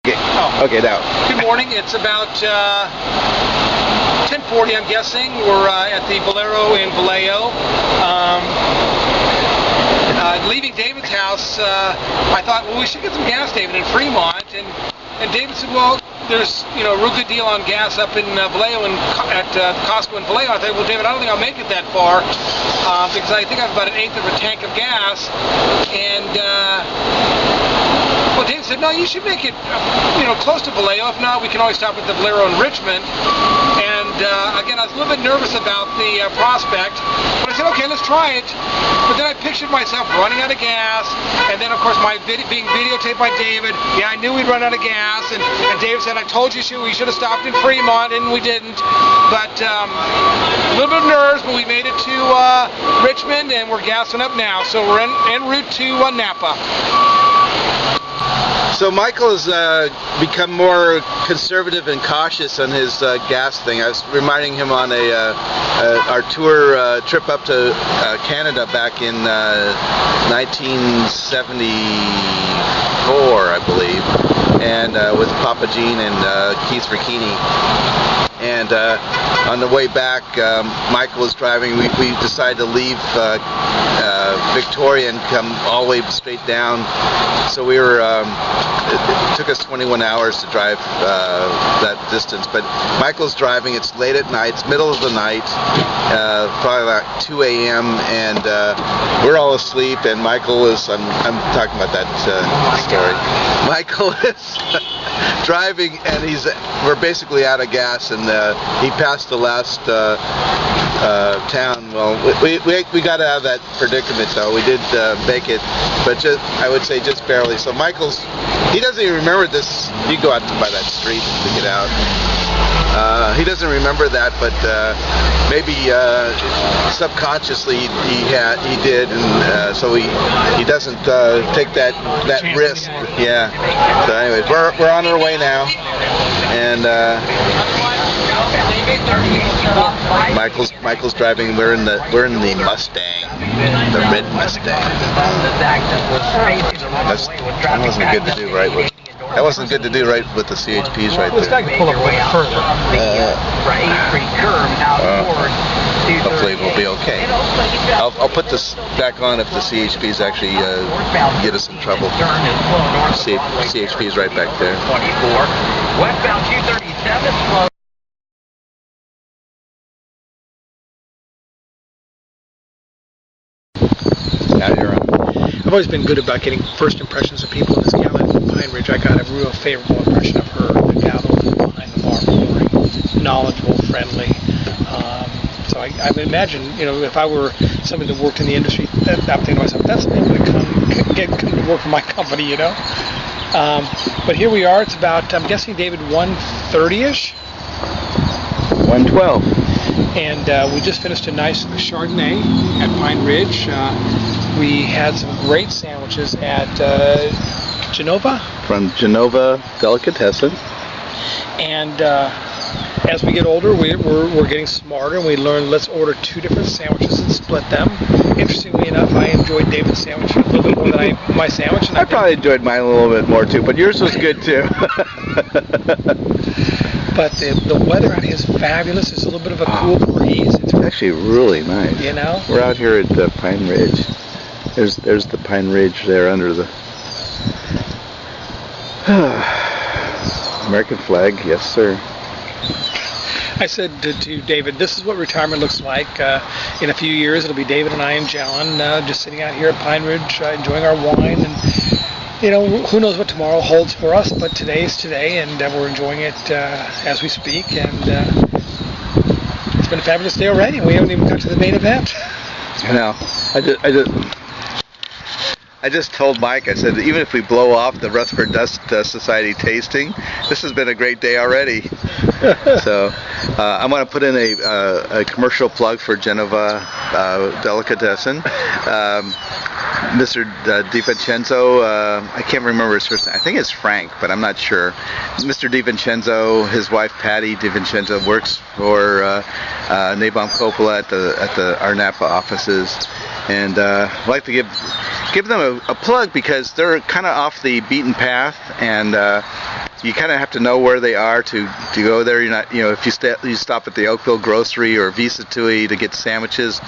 Okay. Oh. Okay, now. Good morning. It's about 10:40, I'm guessing. We're at the Bolero in Vallejo. Leaving David's house, I thought, well, we should get some gas, David, in Fremont. And David said, well, there's a real good deal on gas up in Vallejo and at Costco in Vallejo. I thought, well, David, I don't think I'll make it that far because I think I have about an eighth of a tank of gas. And well, David said, no, you should make it, close to Vallejo. If not, we can always stop at the Bolero in Richmond. And again, I was a little bit nervous about the prospect, but I said, okay, let's try it. But then I pictured myself running out of gas, and then, of course, being videotaped by David. Yeah, I knew we'd run out of gas, and David said, I told you we should have stopped in Fremont, and we didn't. But a little bit of nerves, but we made it to Richmond, and we're gassing up now. So we're en route to Napa. So Michael has become more conservative and cautious on his gas thing. I was reminding him on our tour trip up to Canada back in 1974, I believe, and with Papa Gene and Keith Ricchini. And on the way back, Michael was driving. We decided to leave Victoria and come all the way straight down. So we were. It took us 21 hours to drive that distance. But Michael's driving. It's late at night. It's middle of the night, probably about 2 a.m. and we're all asleep. And Michael is. I'm talking about that story. Michael is driving, and we're basically out of gas, and he passed the last town. Well, we got out of that predicament, though. We did make it, but I would say just barely. So he doesn't even remember this. You go out by that street to get out. He doesn't remember that, but maybe subconsciously he did, and so he doesn't take that risk. Yeah. So anyways, we're on our way now, and Michael's driving. We're in the Mustang, the red Mustang. That wasn't good to do right with. That wasn't good to do right with the CHPs right there. This guy can pull up a little bit further. Hopefully we'll be okay. I'll put this back on if the CHPs actually get us in trouble. CHP's right back there. Westbound 237. Now you're on. I've always been good about getting first impressions of people. This gal at Pine Ridge, I got a real favorable impression of her. The gal behind the bar, boring, knowledgeable, friendly. So I would imagine, if I were somebody that worked in the industry, I'm thinking to myself, that's something to come to work for my company, But here we are. It's about, I'm guessing, David, 1:30ish. 1:12. And we just finished a nice Chardonnay at Pine Ridge. We had some great sandwiches at Genova. From Genova Delicatessen. And as we get older, we're getting smarter, and we learn, let's order 2 different sandwiches and split them. Interestingly enough, I enjoyed David's sandwich a little bit more than my sandwich. And I probably enjoyed mine a little bit more too, but yours was good too. But the weather out here is fabulous. There's a little bit of a cool breeze. It's actually really nice. We're out here at Pine Ridge. There's the Pine Ridge there under the American flag. Yes, sir. I said to David, this is what retirement looks like. In a few years, it'll be David and I and John just sitting out here at Pine Ridge enjoying our wine. And, who knows what tomorrow holds for us, but today is today, and we're enjoying it as we speak. And it's been a fabulous day already, and we haven't even got to the main event. I know. I just told Mike, I said, even if we blow off the Rutherford Dust Society tasting, this has been a great day already. So I'm going to put in a commercial plug for Genova Delicatessen. Mr. DiVincenzo, I can't remember his first name. I think it's Frank, but I'm not sure. Mr. DiVincenzo, his wife Patty DiVincenzo, works for Nabom Coppola at our Napa offices. And I'd like to give them a plug because they're kind of off the beaten path, and you kind of have to know where they are to go there. You're not, if you stop at the Oakville Grocery or Visa Tui to get sandwiches,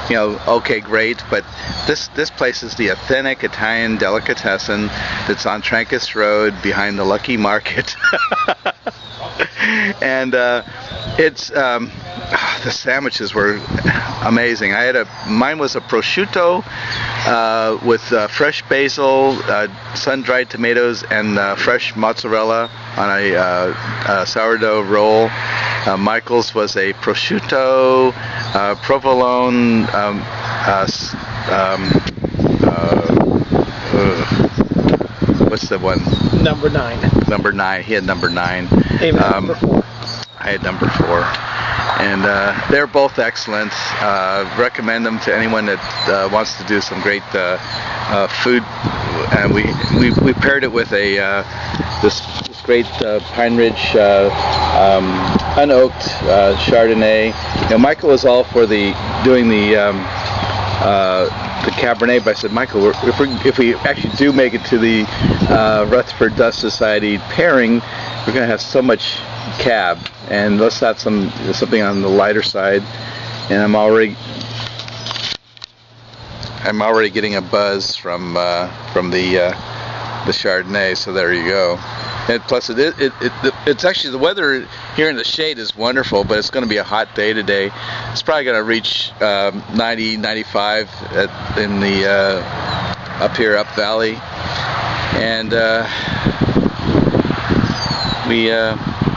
okay, great. But this place is the authentic Italian delicatessen that's on Trancas Road behind the Lucky Market. And it's the sandwiches were amazing. Mine was a prosciutto with fresh basil, sun-dried tomatoes, and fresh mozzarella on a sourdough roll. Michael's was a prosciutto, provolone, what's the one? Number 9. Number 9. He had number 9. David had number 4. I had number 4. And they're both excellent. Recommend them to anyone that wants to do some great food. And we paired it with this great Pine Ridge unoaked Chardonnay. Michael was all for doing the Cabernet, but I said, Michael, if we actually do make it to the Rutherford Dust Society pairing, we're going to have so much cab, and let's have something on the lighter side. And I'm already getting a buzz from the Chardonnay. So there you go. And plus, it's actually, the weather here in the shade is wonderful, but it's going to be a hot day today. It's probably going to reach 90, 95 in the up here, up valley, and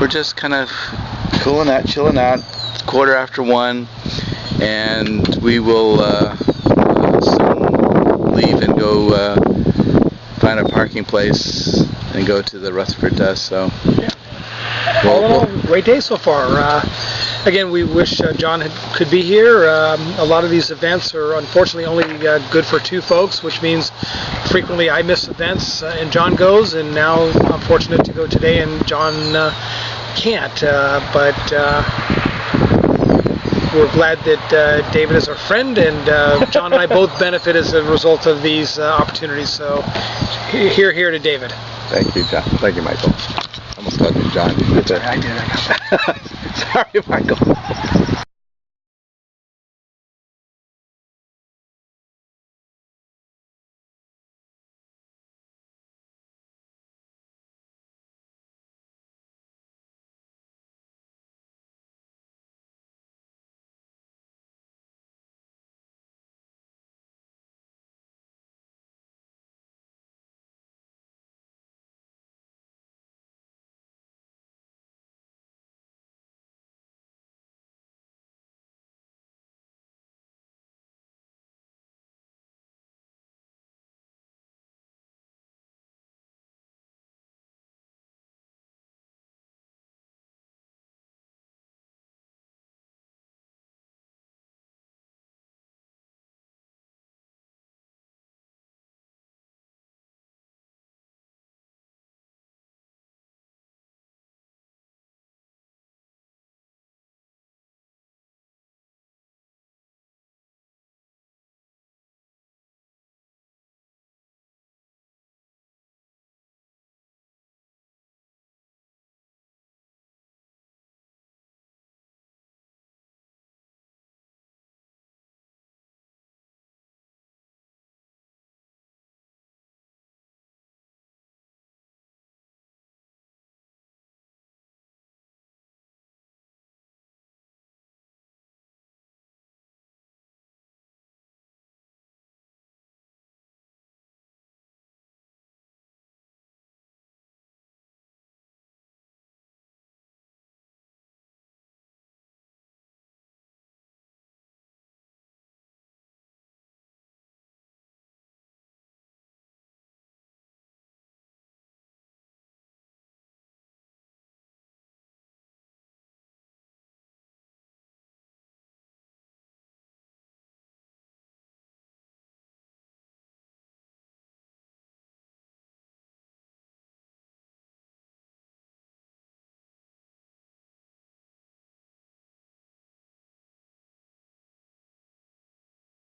we're just kind of chilling out. It's 1:15, and we will soon leave and go find a parking place and go to the Rutherford Dust. So yeah. All in all, great day so far. Again, we wish John could be here. A lot of these events are unfortunately only good for 2 folks, which means frequently I miss events and John goes, and now I'm fortunate to go today and John can't. But we're glad that David is our friend, and John and I both benefit as a result of these opportunities. So here to David. Thank you, John. Thank you, Michael. I almost called you John. I did. Sorry, Michael.